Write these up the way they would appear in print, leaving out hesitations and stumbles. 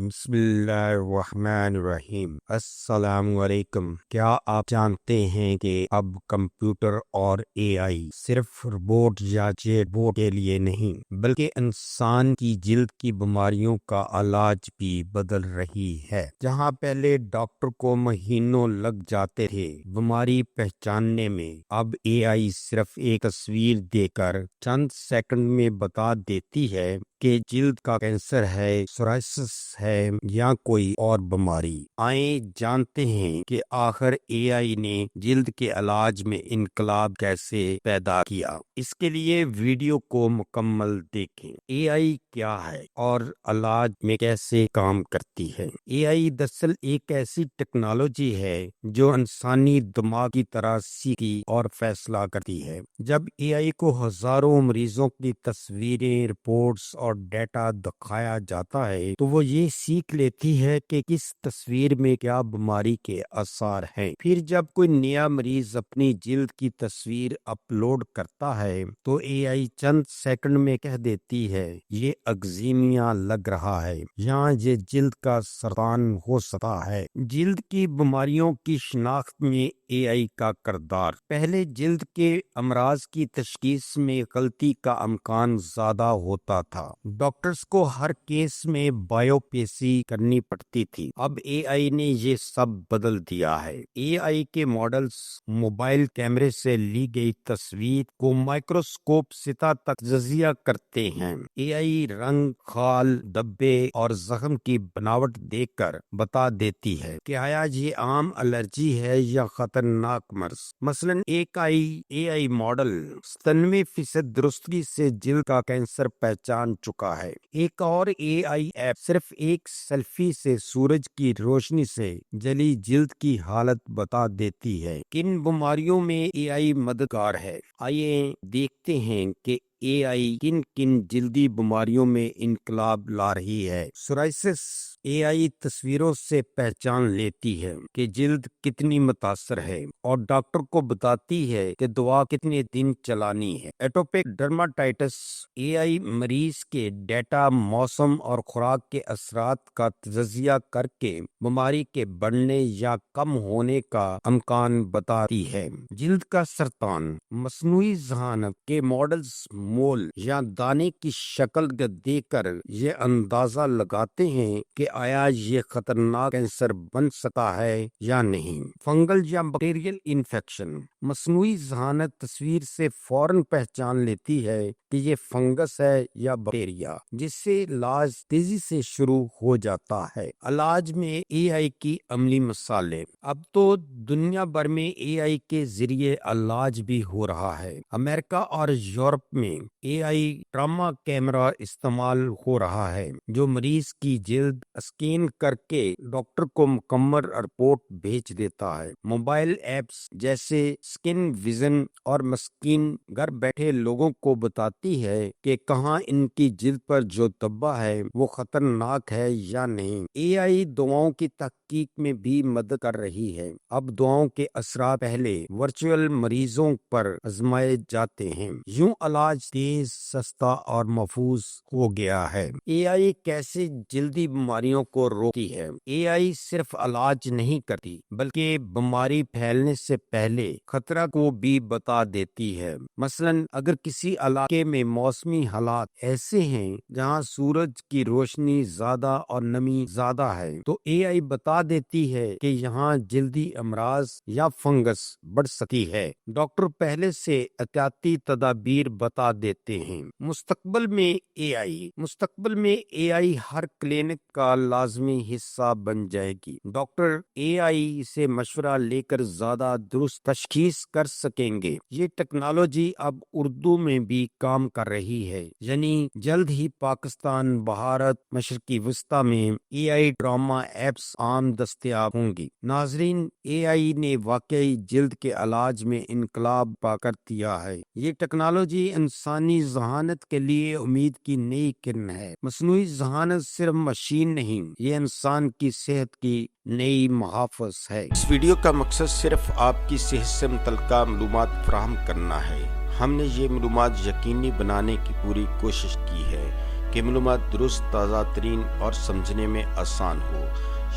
بسم اللہ الرحمن الرحیم۔ السلام علیکم۔ کیا آپ جانتے ہیں کہ اب کمپیوٹر اور اے آئی صرف روبوٹ یا چیٹ بوٹ کے لیے نہیں بلکہ انسان کی جلد کی بیماریوں کا علاج بھی بدل رہی ہے۔ جہاں پہلے ڈاکٹر کو مہینوں لگ جاتے تھے بیماری پہچاننے میں، اب اے آئی صرف ایک تصویر دے کر چند سیکنڈ میں بتا دیتی ہے کہ جلد کا کینسر ہے، سورائسس ہے یا کوئی اور بیماری۔ آئیں جانتے ہیں کہ آخر اے آئی نے جلد کے علاج میں انقلاب کیسے پیدا کیا۔ اس کے لیے ویڈیو کو مکمل دیکھیں۔ اے آئی کیا ہے اور علاج میں کیسے کام کرتی ہے؟ اے آئی دراصل ایک ایسی ٹیکنالوجی ہے جو انسانی دماغ کی طرح سیکھی اور فیصلہ کرتی ہے۔ جب اے آئی کو ہزاروں مریضوں کی تصویریں، رپورٹس اور ڈیٹا دکھایا جاتا ہے تو وہ یہ سیکھ لیتی ہے کہ کس تصویر میں کیا بیماری کے آثار ہیں۔ پھر جب کوئی نیا مریض اپنی جلد کی تصویر اپلوڈ کرتا ہے تو اے آئی چند سیکنڈ میں کہہ دیتی ہے یہ اگزیمیا لگ رہا ہے یا یہ جلد کا سرطان ہو سکتا ہے۔ جلد کی بیماریوں کی شناخت میں اے آئی کا کردار۔ پہلے جلد کے امراض کی تشخیص میں غلطی کا امکان زیادہ ہوتا تھا۔ ڈاکٹرز کو ہر کیس میں بایوپسی کرنی پڑتی تھی۔ اب اے آئی نے یہ سب بدل دیا ہے۔ اے آئی کے ماڈلز موبائل کیمرے سے لی گئی تصویر کو مائکروسکوپ سطح تک تجزیہ کرتے ہیں۔ اے آئی رنگ، خال، دھبے اور زخم کی بناوٹ دیکھ کر بتا دیتی ہے کہ آیا یہ عام الرجی ہے یا خطرناک مرض۔ مثلاً ایک اے آئی ماڈل 97% درستگی سے جلد کا کینسر پہچان چکا ہے۔ ایک اور اے آئی ایپ صرف ایک سیلفی سے سورج کی روشنی سے جلی جلد کی حالت بتا دیتی ہے۔ کن بیماریوں میں اے آئی مددگار ہے؟ آئیے دیکھتے ہیں کہ اے آئی کن کن جلدی بیماریوں میں انقلاب لا رہی ہے۔ سورائسس اے آئی تصویروں سے پہچان لیتی ہے کہ جلد کتنی متاثر ہے اور ڈاکٹر کو بتاتی ہے کہ دوا کتنے دن چلانی ہے۔ ایٹوپک ڈرماٹائٹس اے آئی مریض کے ڈیٹا، موسم اور خوراک کے اثرات کا تجزیہ کر کے بیماری کے بڑھنے یا کم ہونے کا امکان بتاتی ہے۔ جلد کا سرطان مصنوعی ذہانت کے ماڈلز مول یا دانے کی شکل دیکھ کر یہ اندازہ لگاتے ہیں کہ آیا یہ خطرناک کینسر بن سکتا ہے یا نہیں۔ فنگل یا بیکٹیریل انفیکشن مصنوعی ذہانت تصویر سے فوراً پہچان لیتی ہے کہ یہ فنگس ہے یا بیکٹیریا، جس سے علاج تیزی سے شروع ہو جاتا ہے۔ علاج میں اے آئی کی عملی مثالیں۔ اب تو دنیا بھر میں اے آئی کے ذریعے علاج بھی ہو رہا ہے۔ امریکہ اور یورپ میں اے آئی ٹراما کیمرہ استعمال ہو رہا ہے جو مریض کی جلد اسکین کر کے ڈاکٹر کو مکمل رپورٹ بھیج دیتا ہے۔ موبائل ایپس جیسے اسکن ویژن اور مسکین گھر بیٹھے لوگوں کو بتاتی ہے کہ کہاں ان کی جلد پر جو دھبا ہے وہ خطرناک ہے یا نہیں۔ اے آئی دواؤں کی تحقیق میں بھی مدد کر رہی ہے۔ اب دواؤں کے اثرات پہلے ورچوئل مریضوں پر آزمائے جاتے ہیں۔ یوں علاج تیز، سستا اور محفوظ ہو گیا ہے۔ اے آئی کیسے جلدی بیماریوں کو روکتی ہے؟ اے آئی صرف علاج نہیں کرتی بلکہ بیماری پھیلنے سے پہلے خطرہ کو بھی بتا دیتی ہے۔ مثلاً اگر کسی علاقے میں موسمی حالات ایسے ہیں جہاں سورج کی روشنی زیادہ اور نمی زیادہ ہے تو اے آئی بتا دیتی ہے کہ یہاں جلدی امراض یا فنگس بڑھ سکتی ہے۔ ڈاکٹر پہلے سے احتیاطی تدابیر بتا دیتے ہیں۔ مستقبل میں اے آئی ہر کلینک کا لازمی حصہ بن جائے گی۔ ڈاکٹر اے آئی سے مشورہ لے کر زیادہ درست تشخیص کر سکیں گے۔ یہ ٹیکنالوجی اب اردو میں بھی کام کر رہی ہے، یعنی جلد ہی پاکستان، بھارت، مشرقی وسطی میں اے آئی ڈراما ایپس عام دستیاب ہوں گی۔ ناظرین، اے آئی نے واقعی جلد کے علاج میں انقلاب پا کر دیا ہے۔ یہ ٹیکنالوجی انسانی ذہانت کے لیے امید کی نئی کرن ہے۔ مصنوعی ذہانت صرف مشین نہیں، یہ انسان کی صحت کی نئی محافظ ہے۔ اس ویڈیو کا مقصد صرف آپ کی صحت سے متعلقہ معلومات فراہم کرنا ہے۔ ہم نے یہ معلومات یقینی بنانے کی پوری کوشش کی ہے کہ معلومات درست، تازہ ترین اور سمجھنے میں آسان ہو۔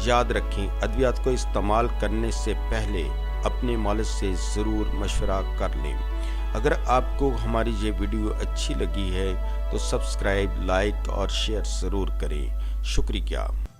یاد رکھیں، ادویات کو استعمال کرنے سے پہلے اپنے مالج سے ضرور مشورہ کر لیں۔ اگر آپ کو ہماری یہ ویڈیو اچھی لگی ہے تو سبسکرائب، لائک اور شیئر ضرور کریں۔ شکریہ۔